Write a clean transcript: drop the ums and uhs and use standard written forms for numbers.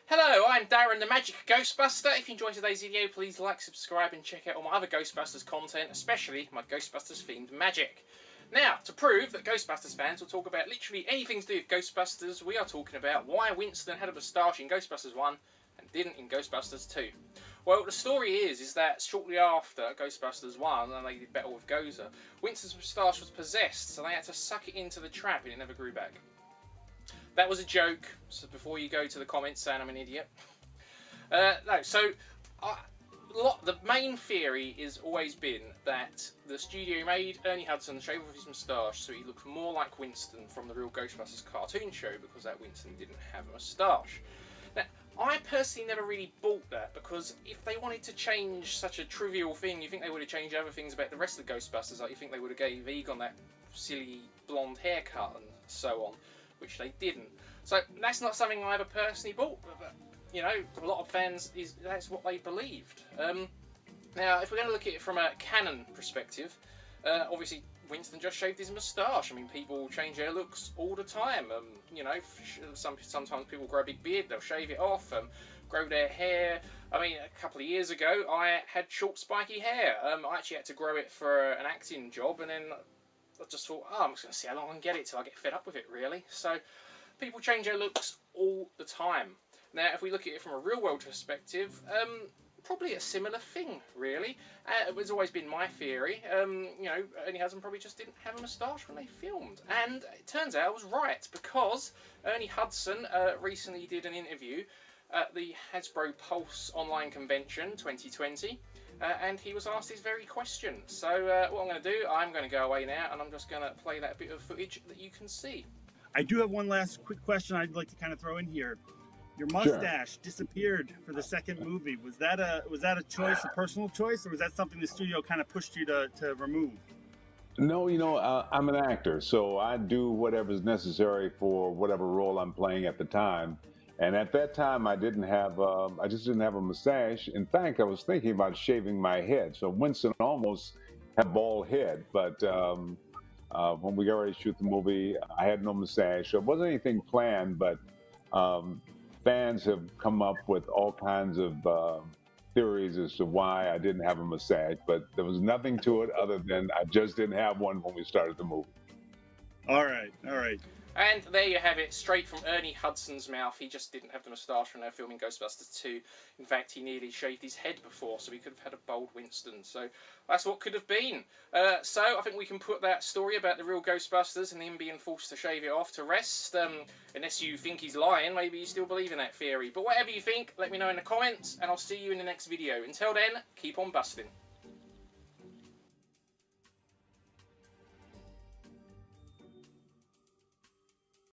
Hello, I'm Darren the Magic Ghostbuster. If you enjoyed today's video, please like, subscribe and check out all my other Ghostbusters content, especially my Ghostbusters themed magic. Now, to prove that Ghostbusters fans will talk about literally anything to do with Ghostbusters, we are talking about why Winston had a moustache in Ghostbusters 1 and didn't in Ghostbusters 2. Well, the story is that shortly after Ghostbusters 1, and they did better with Gozer, Winston's moustache was possessed, so they had to suck it into the trap and it never grew back. That was a joke, so before you go to the comments saying I'm an idiot. The main theory has always been that the studio made Ernie Hudson shave off his moustache so he looked more like Winston from the real Ghostbusters cartoon show, because that Winston didn't have a moustache. Now, I personally never really bought that, because if they wanted to change such a trivial thing, you think they would have changed other things about the rest of the Ghostbusters, like you think they would have gave Egon that silly blonde haircut and so on, which they didn't. So that's not something I ever personally bought, but you know, a lot of fans, that's what they believed. Now, if we're going to look at it from a canon perspective, obviously Winston just shaved his moustache. I mean, people change their looks all the time. You know, sometimes people grow a big beard, they'll shave it off, grow their hair. I mean, a couple of years ago, I had short, spiky hair. I actually had to grow it for an acting job, and then I just thought, oh, I'm just going to see how long I can get it till I get fed up with it, really. So, people change their looks all the time. Now, if we look at it from a real-world perspective, probably a similar thing, really. It has always been my theory. You know, Ernie Hudson probably just didn't have a moustache when they filmed. And it turns out I was right, because Ernie Hudson recently did an interview at the Hasbro Pulse Online Convention 2020. And he was asked this very question. So what I'm going to do, I'm going to go away now and I'm just going to play that bit of footage that you can see. I do have one last quick question I'd like to kind of throw in here. Your mustache disappeared for the second movie. Was that a choice, a personal choice, or was that something the studio kind of pushed you to remove? No, you know, I'm an actor, so I do whatever's necessary for whatever role I'm playing at the time. And at that time, I just didn't have a mustache. In fact, I was thinking about shaving my head. So Winston almost had bald head, but when we got ready to shoot the movie, I had no mustache. So it wasn't anything planned, but fans have come up with all kinds of theories as to why I didn't have a mustache, but there was nothing to it other than I just didn't have one when we started the movie. All right, all right. And there you have it, straight from Ernie Hudson's mouth. He just didn't have the moustache when they were filming Ghostbusters 2. In fact, he nearly shaved his head before, so he could have had a bald Winston. So that's what could have been. So I think we can put that story about the real Ghostbusters and him being forced to shave it off to rest. Unless you think he's lying, maybe you still believe in that theory. But whatever you think, let me know in the comments, and I'll see you in the next video. Until then, keep on busting.